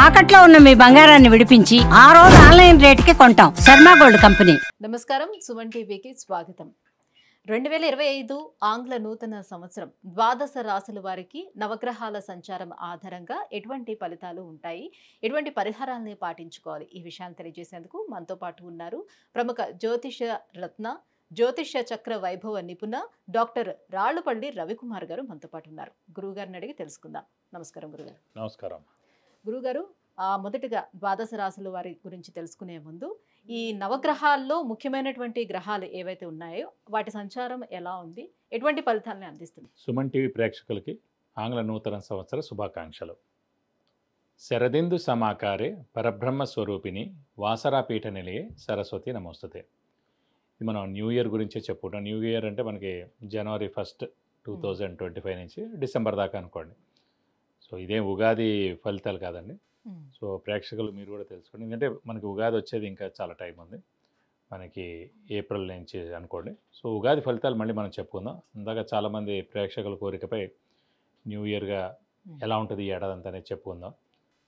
తాకట్లో ఉన్న మీ బంగారాన్ని విడిపించి ఆ రోజు ఆన్లైన్ రేటుకి కొంటాం. Sharma gold company. నమస్కారం, సుమన్ టీవీకి స్వాగతం. 2025 ఆంగ్ల నూతన సంవత్సరం ద్వాదశ రాశుల వారికి నవగ్రహాల సంచారం ఆధారంగా ఎటువంటి ఫలితాలు ఉంటాయి, ఎటువంటి పరిహారాలని పాటించుకోవాలి, ఈ విషయాన్ని తెలియజేసేందుకు మనతో పాటు ఉన్నారు ప్రముఖ జ్యోతిష రత్న, జ్యోతిష చక్ర వైభవ నిపుణ డాక్టర్ రాళ్లపల్లి రవికుమార్ గారు మనతో పాటు ఉన్నారు. గురువుగారిని అడిగి తెలుసుకుందాం. నమస్కారం గురుగారు. నమస్కారం గురుగారు, మొదటిగా ద్వాదశ రాశుల వారి గురించి తెలుసుకునే ముందు ఈ నవగ్రహాల్లో ముఖ్యమైనటువంటి గ్రహాలు ఏవైతే ఉన్నాయో వాటి సంచారం ఎలా ఉంది, ఎటువంటి ఫలితాలను అందిస్తుంది? సుమన్ టీవీ ప్రేక్షకులకి ఆంగ్ల నూతన సంవత్సర శుభాకాంక్షలు. శరదిందు సమాకారే పరబ్రహ్మ స్వరూపిణి వాసరాపీఠ నిలయే సరస్వతి నమోస్తుతే. ఇది మనం న్యూ ఇయర్ గురించే చెప్పుకుంటాం. న్యూ ఇయర్ అంటే మనకి జనవరి 1, 2025 నుంచి డిసెంబర్ దాకా అనుకోండి. సో ఇదేం ఉగాది ఫలితాలు కాదండి. సో ప్రేక్షకులు మీరు కూడా తెలుసుకోండి, ఎందుకంటే మనకి ఉగాది వచ్చేది ఇంకా చాలా టైం ఉంది, మనకి ఏప్రిల్ నుంచి అనుకోండి. సో ఉగాది ఫలితాలు మళ్ళీ మనం చెప్పుకుందాం. ఇందాక చాలామంది ప్రేక్షకుల కోరికపై న్యూ ఇయర్గా ఎలా ఉంటుంది ఈ ఏడాది అంతా అనేది చెప్పుకుందాం.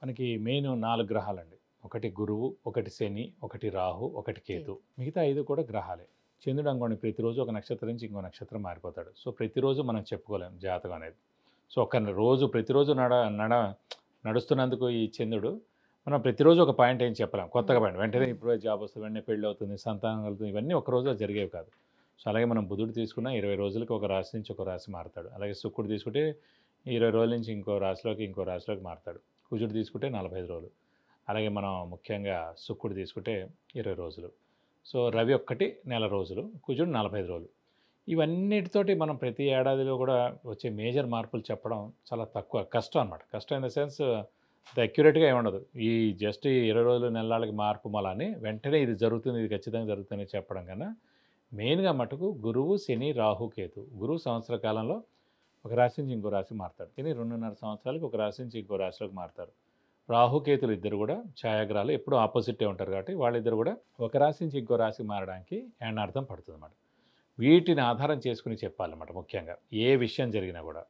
మనకి మెయిన్ 4 గ్రహాలండి. ఒకటి గురువు, ఒకటి శని, ఒకటి రాహు, ఒకటి కేతు. మిగతా 5 కూడా గ్రహాలే. చంద్రుడు అనుకోండి ప్రతిరోజు ఒక నక్షత్రం నుంచి ఇంకో నక్షత్రం మారిపోతాడు. సో ప్రతిరోజు మనం చెప్పుకోలేం జాతకం అనేది. సో ఒక రోజు ప్రతిరోజు నడుస్తున్నందుకు ఈ చంద్రుడు మనం ప్రతిరోజు ఒక పాయింట్ ఏం చెప్పలేం, కొత్తగా పాయింట్ వెంటనే ఇప్పుడు జాబ్ వస్తుంది, వెంటనే పెళ్ళి అవుతుంది, సంతానం కలుగుతుంది, ఇవన్నీ ఒక రోజులో జరిగేవి కాదు. సో అలాగే మనం బుధుడు తీసుకున్న 20 రోజులకి ఒక రాశి నుంచి ఒక రాశి మారుతాడు. అలాగే శుక్రుడు తీసుకుంటే 20 రోజుల నుంచి ఇంకో రాశిలోకి మారుతాడు. కుజుడు తీసుకుంటే 45 రోజులు. అలాగే మనం ముఖ్యంగా శుక్రుడు తీసుకుంటే 20 రోజులు. సో రవి ఒక్కటి నెల రోజులు, కుజుడు 45 రోజులు. ఇవన్నిటితోటి మనం ప్రతి ఏడాదిలో కూడా వచ్చే మేజర్ మార్పులు చెప్పడం చాలా తక్కువ, కష్టం అనమాట. కష్టం ఇన్ ద సెన్స్ అంత అక్యురేట్గా ఏమి ఉండదు. ఈ జస్ట్ 20 రోజులు నెలలకి మార్పు మళ్ళీ వెంటనే ఇది జరుగుతుంది, ఇది ఖచ్చితంగా జరుగుతుంది చెప్పడం కన్నా మెయిన్గా మటుకు గురువు, శని, రాహు, కేతు. గురువు సంవత్సర కాలంలో ఒక రాశి నుంచి ఇంకో రాశి మారుతాడు. శని 2.5 సంవత్సరాలకి ఒక రాశి నుంచి ఇంకో రాశిలోకి మారుతారు. రాహుకేతులు ఇద్దరు కూడా ఛాయాగ్రహాలు, ఎప్పుడూ ఆపోజిటే ఉంటారు కాబట్టి వాళ్ళిద్దరు కూడా ఒక రాశి నుంచి ఇంకో రాశి మారడానికి ఏడార్థం పడుతుంది అన్నమాట. వీటిని ఆధారం చేసుకుని చెప్పాలన్నమాట ముఖ్యంగా ఏ విషయం జరిగినా కూడా.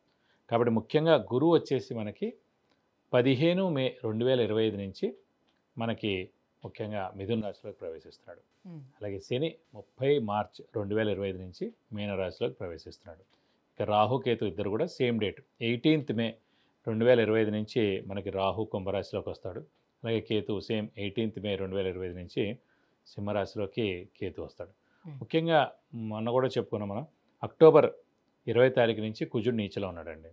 కాబట్టి ముఖ్యంగా గురువు వచ్చేసి మనకి 15 మే 2025 నుంచి మనకి ముఖ్యంగా మిథున రాశిలోకి ప్రవేశిస్తున్నాడు. అలాగే శని 30 మార్చ్ 2025 నుంచి మీన రాశిలోకి ప్రవేశిస్తున్నాడు. ఇక రాహుకేతు ఇద్దరు కూడా సేమ్ డేట్ 18th మే 2025 నుంచి మనకి రాహు కుంభరాశిలోకి వస్తాడు. అలాగే కేతు సేమ్ 18th మే 2025 నుంచి సింహరాశిలోకి కేతు వస్తాడు. ముఖ్యంగా మొన్న కూడా చెప్పుకున్నాం మనం, అక్టోబర్ 20 తారీఖు నుంచి కుజుడు నీచలో ఉన్నాడండి.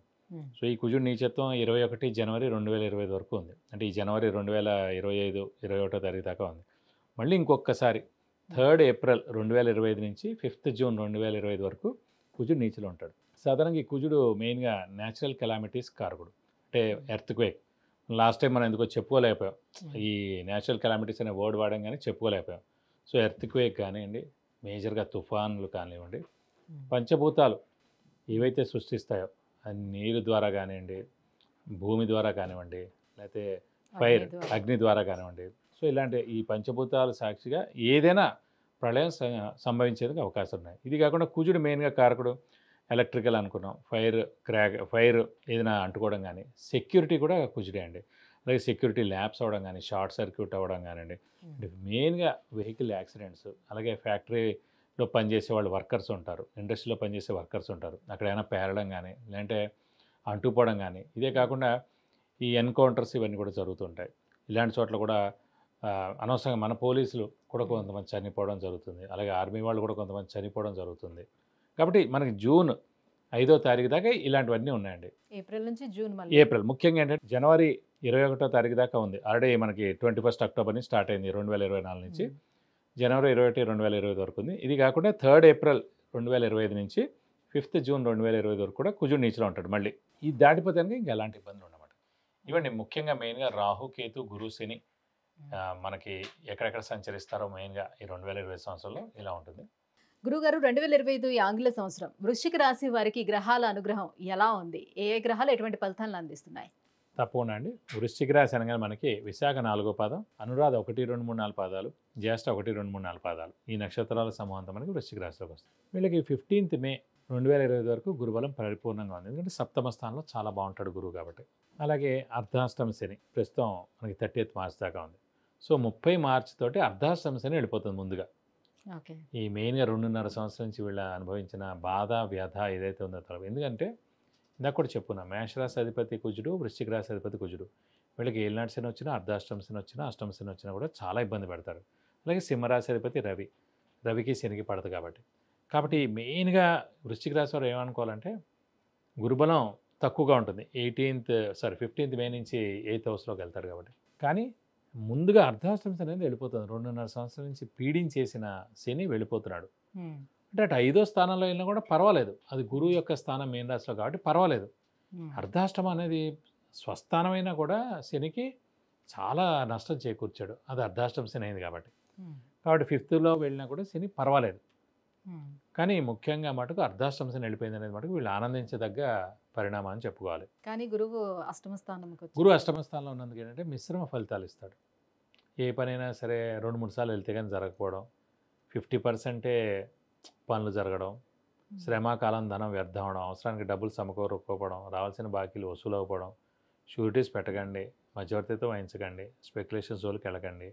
సో ఈ కుజుడు నీచత్వం 21 జనవరి 2025 వరకు ఉంది. అంటే ఈ జనవరి 2025 21వ తారీఖు దాకా ఉంది. మళ్ళీ ఇంకొకసారి 3rd ఏప్రిల్ 2025 నుంచి 5th జూన్ 2025 వరకు కుజుడు నీచలో ఉంటాడు. సాధారణంగా ఈ కుజుడు మెయిన్గా న్యాచురల్ కెలామిటీస్ కారకుడు, అంటే ఎర్త్క్వేక్. లాస్ట్ టైం మనం ఎందుకో చెప్పుకోలేకపోయాం, ఈ న్యాచురల్ కెలామిటీస్ అనే వర్డ్ వాడడం కానీ చెప్పుకోలేకపోయాం. సో ఎర్త్క్వేక్ కానివ్వండి, మేజర్గా తుఫాన్లు కానివ్వండి, పంచభూతాలు ఏవైతే సృష్టిస్తాయో నీరు ద్వారా కానివ్వండి, భూమి ద్వారా కానివ్వండి, లేకపోతే ఫైర్ అగ్ని ద్వారా కానివ్వండి, సో ఇలాంటి ఈ పంచభూతాలు సాక్షిగా ఏదైనా ప్రళయం సంభవించేందుకు అవకాశం ఉన్నాయి. ఇది కాకుండా కుజుడు మెయిన్గా కారకుడు, ఎలక్ట్రికల్ అనుకున్నాం, ఫైర్ ఏదైనా అంటుకోవడం కానీ, సెక్యూరిటీ కూడా కుజుడే అండి. అలాగే సెక్యూరిటీ ల్యాబ్స్ అవ్వడం కానీ, షార్ట్ సర్క్యూట్ అవ్వడం కానివ్వండి, మెయిన్గా వెహికల్ యాక్సిడెంట్స్, అలాగే ఫ్యాక్టరీలో పనిచేసే వాళ్ళు వర్కర్స్ ఉంటారు, ఇండస్ట్రీలో పనిచేసే వర్కర్స్ ఉంటారు, అక్కడ ఏమైనా పేరడం కానీ లేదంటే అంటుపోవడం కానీ, ఇదే కాకుండా ఈ ఎన్కౌంటర్స్ ఇవన్నీ కూడా జరుగుతుంటాయి. ఇలాంటి చోట్ల కూడా అనవసరంగా మన పోలీసులు కూడా కొంతమంది చనిపోవడం జరుగుతుంది, అలాగే ఆర్మీ వాళ్ళు కూడా కొంతమంది చనిపోవడం జరుగుతుంది. కాబట్టి మనకి జూన్ 5వ తారీఖు దాకా ఇలాంటివన్నీ ఉన్నాయండి. ఏప్రిల్ నుంచి జూన్, ఏప్రిల్ ముఖ్యంగా ఏంటంటే జనవరి 21వ తారీఖు దాకా ఉంది. ఆల్రెడీ మనకి 21 అక్టోబర్ నుంచి స్టార్ట్ అయింది 2024 నుంచి జనవరి 21, 2025 వరకు ఉంది. ఇది కాకుండా 3rd ఏప్రిల్ 2025 నుంచి 5th జూన్ 2025 వరకు కూడా కుజుడు నీచలో ఉంటాడు. మళ్ళీ ఇది దాటిపోతే కనుక ఇంకా ఎలాంటి ఇబ్బందులు ఉండమాట. ఇవన్నీ ముఖ్యంగా మెయిన్గా రాహు, కేతు, గురు, శని మనకి ఎక్కడెక్కడ సంచరిస్తారో మెయిన్గా ఈ 2025 సంవత్సరంలో ఇలా ఉంటుంది. గురుగారు, 2025 ఈ ఆంగ్ల సంవత్సరం వృశ్చిక రాశి వారికి గ్రహాల అనుగ్రహం ఎలా ఉంది? ఏ గ్రహాలు ఎటువంటి ఫలితాలను అందిస్తున్నాయి? తప్పకుండా అండి. వృశ్చిక రాశి అనగానే మనకి విశాఖ 4వ పాదం, అనురాధ 1, 2, 3, 4 పాదాలు, జ్యేష్ఠ 1, 2, 3, 4 పాదాలు, ఈ నక్షత్రాల సమూహంతో మనకి వృశ్చిక రాశిలోకి వస్తుంది. వీళ్ళకి 15th మే 2025 వరకు గురుబలం పరిపూర్ణంగా ఉంది. ఎందుకంటే సప్తమ స్థానంలో చాలా బాగుంటాడు గురువు కాబట్టి. అలాగే అర్ధాష్టమ శని ప్రస్తుతం మనకి 30th మార్చ్ దాకా ఉంది. సో 30 మార్చ్ తోటి అర్ధాష్టమ శని వెళ్ళిపోతుంది ముందుగా. ఓకే. ఈ మెయిన్గా 2.5 సంవత్సరం నుంచి వీళ్ళ అనుభవించిన బాధ వ్యధ ఏదైతే ఉందో తర్వాత, ఎందుకంటే ఇందాక కూడా చెప్పుకున్నా, మేషరాశి అధిపతి కుజుడు, వృశ్చిక రాశి అధిపతి కుజుడు. వీళ్ళకి ఏలినాటి శని వచ్చినా, అర్ధాష్టమ శని వచ్చినా, అష్టమ శని వచ్చినా కూడా చాలా ఇబ్బంది పెడతారు. అలాగే సింహరాశి అధిపతి రవి, రవికి శనికి పడదు కాబట్టి మెయిన్గా వృశ్చిక రాశి వారు ఏమనుకోవాలంటే గురుబలం తక్కువగా ఉంటుంది. 15th మే నుంచి 8th హౌస్లోకి వెళ్తాడు కాబట్టి. కానీ ముందుగా అర్ధాష్టమ శని అనేది వెళ్ళిపోతుంది. 2.5 సంవత్సరం నుంచి పీడించేసిన శని వెళ్ళిపోతున్నాడు. అంటే అటు 5వ స్థానంలో వెళ్ళినా కూడా పర్వాలేదు, అది గురువు యొక్క స్థానం మీన రాశిలో కాబట్టి పర్వాలేదు. అర్ధాష్టమ అనేది స్వస్థానమైనా కూడా శనికి చాలా నష్టం చేకూర్చాడు, అది అర్ధాష్టమ శని అయింది కాబట్టి. కాబట్టి 5th వెళ్ళినా కూడా శని పర్వాలేదు. కానీ ముఖ్యంగా మటుకు అర్ధాష్టమ శని వెళ్ళిపోయింది అనేది మటుకు వీళ్ళు ఆనందించదగ్గ పరిణామం అని చెప్పుకోవాలి. కానీ గురువు అష్టమ స్థానంకి వచ్చి గురువు అష్టమ స్థానంలో ఉన్నందుకు ఏంటంటే మిశ్రమ ఫలితాలు ఇస్తాడు. ఏ పనైనా సరే 2-3 సార్లు వెళ్తే కానీ జరగకపోవడం, 50% పనులు జరగడం, శ్రమకాలం ధనం వ్యర్థం అవడం, అవసరానికి డబ్బులు సమకూరకపోవడం, రావాల్సిన బాకీలు వసూలు అవ్వకపోవడం, షూరిటీస్ పెట్టకండి, మధ్యవర్తితో వహించకండి, స్పెక్యులేషన్ జోలికి వెళ్ళకండి,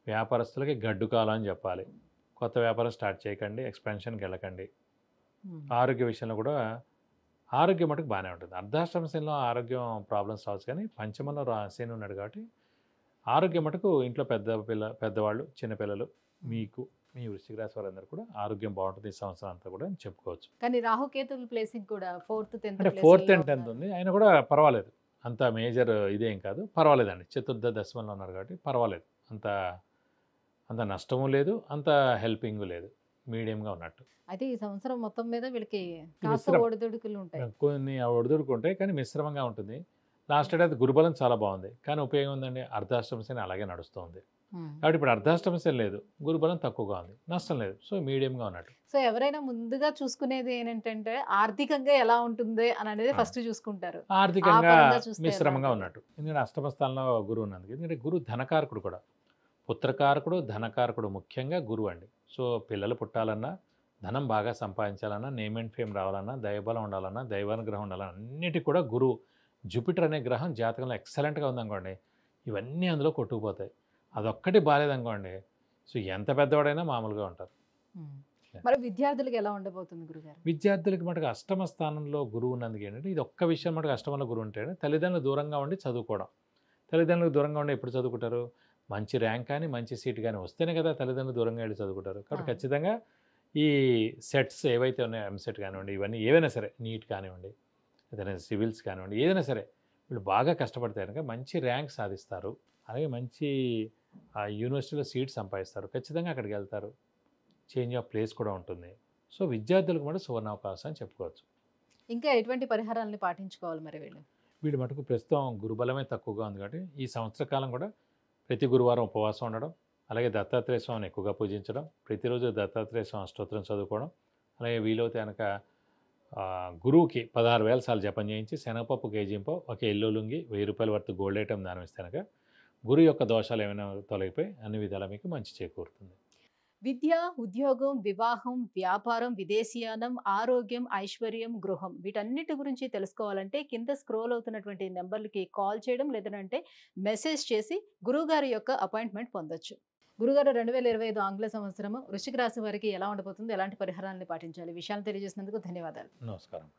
వ్యాపారస్తులకి గడ్డు కాలం అని చెప్పాలి, కొత్త వ్యాపారం స్టార్ట్ చేయకండి, ఎక్స్పాన్షన్కి వెళ్ళకండి. ఆరోగ్య విషయంలో కూడా ఆరోగ్యం మటుకు బాగానే ఉంటుంది. అర్ధాష్టమ శనిలో ఆరోగ్యం ప్రాబ్లమ్స్ రావచ్చు, కానీ పంచమంలో శని ఉన్నాడు కాబట్టి ఆరోగ్యం మటుకు ఇంట్లో పెద్దవాళ్ళు, చిన్నపిల్లలు, మీకు మీ వృశ్చిక రాశి వారందరూ కూడా ఆరోగ్యం బాగుంటుంది ఈ సంవత్సరం అంతా కూడా అని చెప్పుకోవచ్చు. కానీ రాహుకేతుల ప్లేసింగ్ కూడా 4th 10th అంటే 4th and 10th ఉంది, ఆయన కూడా పర్వాలేదు, అంత మేజర్ ఇదేం కాదు, పర్వాలేదండి. చతుర్థ దశమంలో ఉన్నారు కాబట్టి పర్వాలేదు, అంత నష్టము లేదు, అంత హెల్పింగ్ లేదు, మీడియంగా ఉన్నట్టు. అయితే ఈ సంవత్సరం మొత్తం మీద వీళ్ళకి కాస్త మిశ్రమం. ఒడిదుడుకులు ఉంటాయి. కొన్ని ఒడిదుడుకుంటాయి కానీ మిశ్రమంగా ఉంటుంది. లాస్ట్ ఏడాది గురుబలం చాలా బాగుంది, కానీ ఉపయోగం ఉందండి, అర్ధాష్టమ శని అలాగే నడుస్తుంది. కాబట్టి ఇప్పుడు అర్ధాష్టమ శని లేదు, గురుబలం తక్కువగా ఉంది, నష్టం లేదు, సో మీడియంగా ఉన్నట్టు. సో ఎవరైనా ముందుగా చూసుకునేది ఏంటంటే ఆర్థికంగా ఎలా ఉంటుంది అని అనేది ఫస్ట్ చూసుకుంటారు. ఆర్థికంగా ఆ పరంగా చూస్తే మిశ్రమంగా ఎలా ఉన్నట్టు. ఎందుకంటే అష్టమ స్థానంలో గురువు ఉన్నందుకు, ఎందుకంటే గురువు ధనకారకుడు కూడా, పుత్రకారకుడు, ధనకారకుడు, ముఖ్యంగా గురువు అండి. సో పిల్లలు పుట్టాలన్నా, ధనం బాగా సంపాదించాలన్నా, నేమ్ అండ్ ఫేమ్ రావాలన్నా, దైవబలం ఉండాలన్నా, దైవానుగ్రహం ఉండాలన్నా, అన్నిటికీ కూడా గురువు, జూపిటర్ అనే గ్రహం జాతకంలో ఎక్సలెంట్గా ఉందనుకోండి, ఇవన్నీ అందులో కొట్టుకుపోతాయి. అదొక్కటి బాగాలేదనుకోండి, సో ఎంత పెద్దవాడైనా మామూలుగా ఉంటారు. మరి విద్యార్థులకు ఎలా ఉండబోతుంది గురుగారు? విద్యార్థులకి మటుకు అష్టమ స్థానంలో గురువు ఉన్నందుకు ఏంటంటే, ఇది ఒక్క విషయం మటుకు అష్టమంలో గురువు ఉంటే తల్లిదండ్రులు దూరంగా ఉండి చదువుకోవడం. తల్లిదండ్రులకు దూరంగా ఉండి ఎప్పుడు చదువుకుంటారు? మంచి ర్యాంక్ కానీ మంచి సీట్ కానీ వస్తేనే కదా తల్లిదండ్రులు దూరంగా వెళ్ళి చదువుకుంటారు. కాబట్టి ఖచ్చితంగా ఈ సెట్స్ ఏవైతే ఉన్నాయో, ఎంసెట్ కానివ్వండి, ఇవన్నీ ఏవైనా సరే, నీట్ కానివ్వండి, ఏదైనా సివిల్స్ కానివ్వండి, ఏదైనా సరే వీళ్ళు బాగా కష్టపడితే కనుక మంచి ర్యాంక్ సాధిస్తారు. అలాగే మంచి యూనివర్సిటీలో సీట్ సంపాదిస్తారు, ఖచ్చితంగా అక్కడికి వెళ్తారు, చేంజ్ ఆఫ్ ప్లేస్ కూడా ఉంటుంది. సో విద్యార్థులకు కూడా సువర్ణ అవకాశం అని చెప్పుకోవచ్చు. ఇంకా ఎటువంటి పరిహారాలను పాటించుకోవాలి మరి వీళ్ళు మటుకు ప్రస్తుతం గురుబలమే తక్కువగా ఉంది కాబట్టి ఈ సంవత్సర కాలం కూడా ప్రతి గురువారం ఉపవాసం ఉండడం, అలాగే దత్తాత్రేయ స్వామిని ఎక్కువగా పూజించడం, ప్రతిరోజు దత్తాత్రేయ స్వామి అష్టోత్తరం చదువుకోవడం, అలాగే వీలైతే కనుక గురువుకి 16,000 సార్లు జపం చేయించి శనగపప్పు కేజీంపో ఒక ఎల్లో లుంగి 1000 రూపాయల వర్త్ గోల్డ్ ఐటమ్ దానం ఇస్తే కనుక గురువు యొక్క దోషాలు ఏమైనా తొలగిపోయి అన్ని విధాలా మీకు మంచి చేకూరుతుంది. విద్య, ఉద్యోగం, వివాహం, వ్యాపారం, విదేశీయానం, ఆరోగ్యం, ఐశ్వర్యం, గృహం వీటన్నిటి గురించి తెలుసుకోవాలంటే కింద స్క్రోల్ అవుతున్నటువంటి నెంబర్లకి కాల్ చేయడం, లేదంటే మెసేజ్ చేసి గురువుగారి యొక్క అపాయింట్మెంట్ పొందొచ్చు. గురుగారు 2025 ఆంగ్ల సంవత్సరము వృశ్చిక రాశి వారికి ఎలా ఉండబోతుంది, ఎలాంటి పరిహారాలను పాటించాలి, విషయాన్ని తెలియజేసినందుకు ధన్యవాదాలు. నమస్కారం.